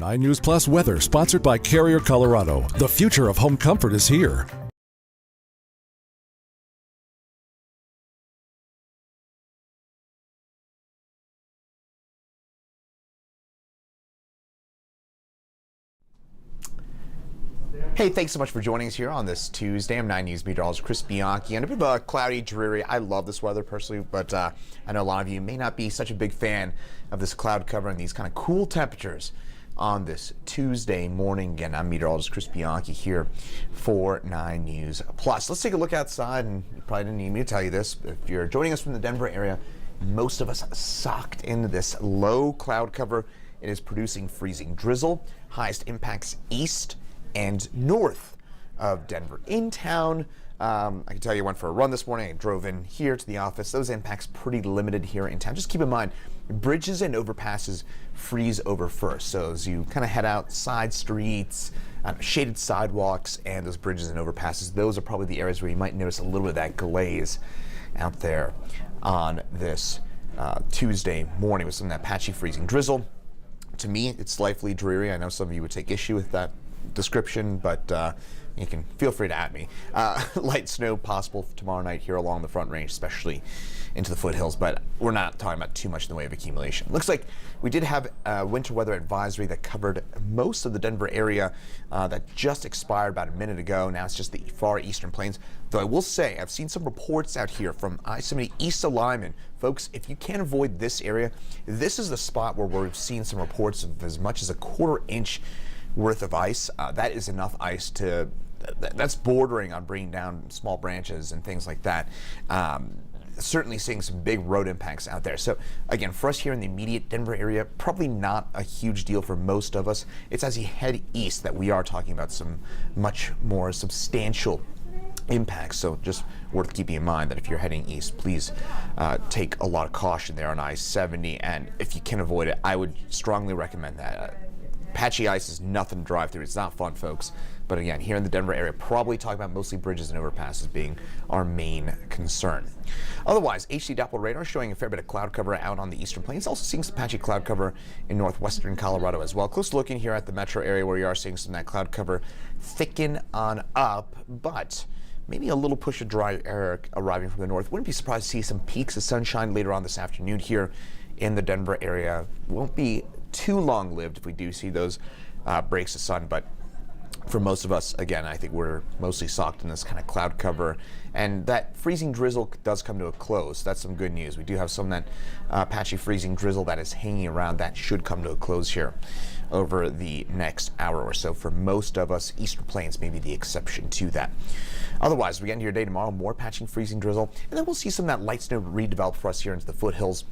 9 News Plus weather, sponsored by Carrier Colorado. The future of home comfort is here. Hey, thanks so much for joining us here on this Tuesday. I'm 9 News meteorologist Chris Bianchi, and a bit of a cloudy, dreary. I love this weather personally, but I know a lot of you may not be such a big fan of this cloud cover and these kind of cool temperatures on this Tuesday morning. Again, I'm meteorologist Chris Bianchi here for 9 News Plus. Let's take a look outside, and you probably didn't need me to tell you this. If you're joining us from the Denver area, most of us socked into this low cloud cover. It is producing freezing drizzle. Highest impacts east and north of Denver. In town, I can tell you I went for a run this morning. I drove in here to the office. Those impacts pretty limited here in town. Just keep in mind, bridges and overpasses freeze over first. So as you kind of head out side streets, shaded sidewalks, and those bridges and overpasses, those are probably the areas where you might notice a little bit of that glaze out there on this Tuesday morning with some of that patchy freezing drizzle. To me, it's slightly dreary. I know some of you would take issue with that description, but you can feel free to at me. Light snow possible tomorrow night here along the Front Range, especially into the foothills, but we're not talking about too much in the way of accumulation. Looks like we did have a winter weather advisory that covered most of the Denver area that just expired about a minute ago. Now it's just the far eastern plains. Though I will say, I've seen some reports out here from I-70 east of Lyman. Folks, if you can't avoid this area, this is the spot where we've seen some reports of as much as a quarter-inch worth of ice. That is enough ice to, that's bordering on bringing down small branches and things like that. Certainly seeing some big road impacts out there. So again, for us here in the immediate Denver area, probably not a huge deal for most of us. It's as you head east that we are talking about some much more substantial impacts. So just worth keeping in mind that if you're heading east, please take a lot of caution there on I-70. And if you can avoid it, I would strongly recommend that. Patchy ice is nothing to drive through. It's not fun, folks. But again, here in the Denver area, probably talking about mostly bridges and overpasses being our main concern. Otherwise, HD Doppler radar showing a fair bit of cloud cover out on the eastern plains. Also seeing some patchy cloud cover in northwestern Colorado as well. Close looking here at the metro area where you are seeing some of that cloud cover thicken on up, but maybe a little push of dry air arriving from the north. Wouldn't be surprised to see some peaks of sunshine later on this afternoon here in the Denver area. Won't be too long-lived if we do see those breaks of sun, but for most of us, again, I think we're mostly socked in this kind of cloud cover, and that freezing drizzle does come to a close. That's some good news. We do have some of that patchy freezing drizzle that is hanging around. That should come to a close here over the next hour or so. For most of us, eastern plains may be the exception to that. Otherwise, we get into your day tomorrow, more patching freezing drizzle, and then we'll see some of that light snow redevelop for us here into the foothills.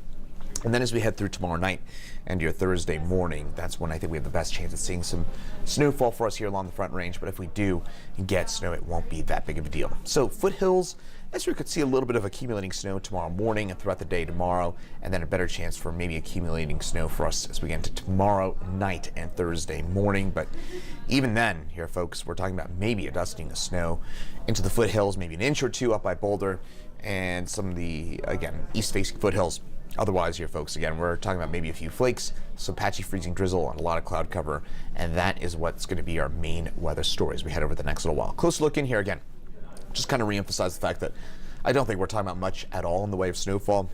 And then as we head through tomorrow night and your Thursday morning, that's when I think we have the best chance of seeing some snowfall for us here along the Front Range. But if we do get snow, it won't be that big of a deal. So foothills, as we could see a little bit of accumulating snow tomorrow morning and throughout the day tomorrow, and then a better chance for maybe accumulating snow for us as we get into tomorrow night and Thursday morning. But even then, here folks, we're talking about maybe a dusting of snow into the foothills, maybe an inch or two up by Boulder and some of the, again, east-facing foothills. Otherwise here, folks, again, we're talking about maybe a few flakes, some patchy freezing drizzle, and a lot of cloud cover, and that is what's going to be our main weather story as we head over the next little while. Close look in here again. Just kind of reemphasize the fact that I don't think we're talking about much at all in the way of snowfall.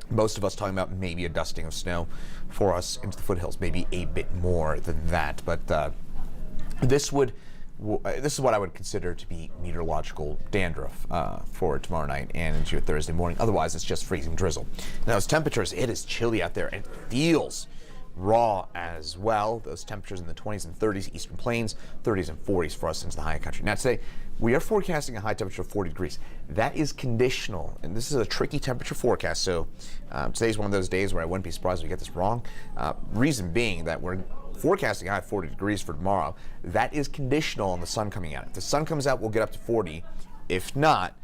Most of us talking about maybe a dusting of snow for us into the foothills, maybe a bit more than that, but this is what I would consider to be meteorological dandruff for tomorrow night and into your Thursday morning. Otherwise, it's just freezing drizzle. Now, those temperatures, it is chilly out there. It feels raw as well. Those temperatures in the 20s and 30s, eastern plains, 30s and 40s for us into the high country. Now, today, we are forecasting a high temperature of 40 degrees. That is conditional, and this is a tricky temperature forecast, so today's one of those days where I wouldn't be surprised if we get this wrong. Reason being that we're forecasting a high 40 degrees for tomorrow. That is conditional on the sun coming out. If the sun comes out, we'll get up to 40. If not,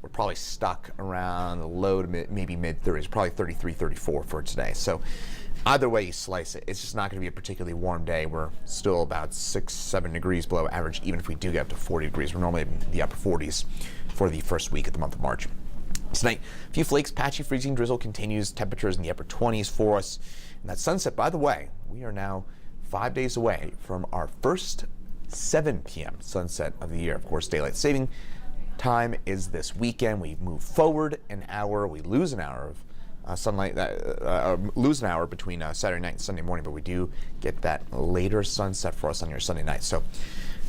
we're probably stuck around the low to maybe mid-30s, probably 33, 34 for today. So either way you slice it, it's just not going to be a particularly warm day. We're still about 6, 7 degrees below average, even if we do get up to 40 degrees. We're normally in the upper 40s for the first week of the month of March. Tonight, a few flakes, patchy freezing drizzle continues, temperatures in the upper 20s for us. And that sunset, by the way, we are now 5 days away from our first 7 p.m. sunset of the year. Of course, daylight saving time is this weekend. We move forward an hour. We lose an hour of sunlight, lose an hour between Saturday night and Sunday morning, but we do get that later sunset for us on your Sunday night. So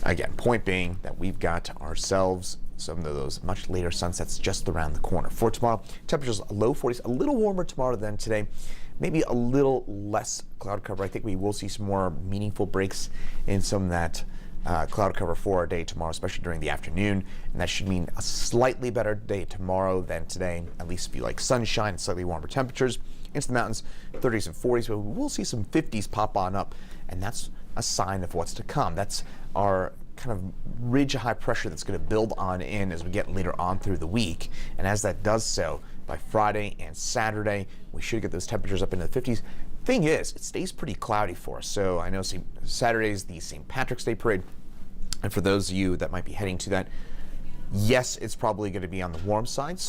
again, point being that we've got ourselves some of those much later sunsets just around the corner. For tomorrow, temperatures low 40s, a little warmer tomorrow than today. Maybe a little less cloud cover. I think we will see some more meaningful breaks in some of that cloud cover for our day tomorrow, especially during the afternoon. And that should mean a slightly better day tomorrow than today, at least if you like sunshine and slightly warmer temperatures. Into the mountains, 30s and 40s, but we will see some 50s pop on up, and that's a sign of what's to come. That's our kind of ridge of high pressure that's going to build on in as we get later on through the week. And as that does so, by Friday and Saturday, we should get those temperatures up into the 50s. Thing is, it stays pretty cloudy for us. So I know Saturday is the St. Patrick's Day parade. And for those of you that might be heading to that, yes, it's probably going to be on the warm side.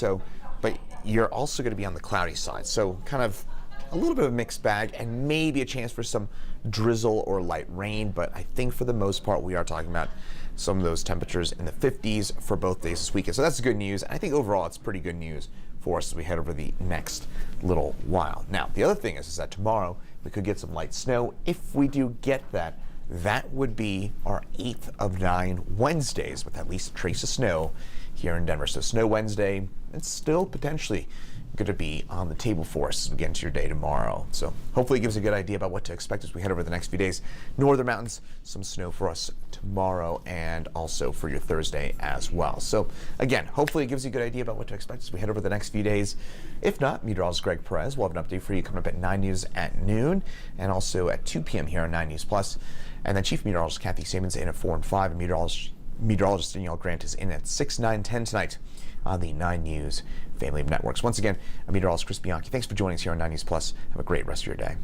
But you're also going to be on the cloudy side. So kind of a little bit of a mixed bag and maybe a chance for some drizzle or light rain. But I think for the most part, we are talking about some of those temperatures in the 50s for both days this weekend. So that's good news. And I think overall, it's pretty good news for us as we head over the next little while. Now, the other thing is that tomorrow we could get some light snow. If we do get that, that would be our 8th of 9 Wednesdays with at least a trace of snow here in Denver. So Snow Wednesday, it's still potentially going to be on the table for us as we get into your day tomorrow. So hopefully it gives a good idea about what to expect as we head over the next few days. Northern mountains, some snow for us tomorrow and also for your Thursday as well. So again, hopefully it gives you a good idea about what to expect as we head over the next few days. If not, meteorologist Greg Perez will have an update for you coming up at 9 News at noon and also at 2 p.m. here on 9 News Plus. And then Chief Meteorologist Kathy Saban's in at 4 and 5, and meteorologist Danielle Grant is in at 6, 9, 10 tonight on the 9 News family of networks. Once again, I'm meteorologist Chris Bianchi. Thanks for joining us here on 9 News Plus. Have a great rest of your day.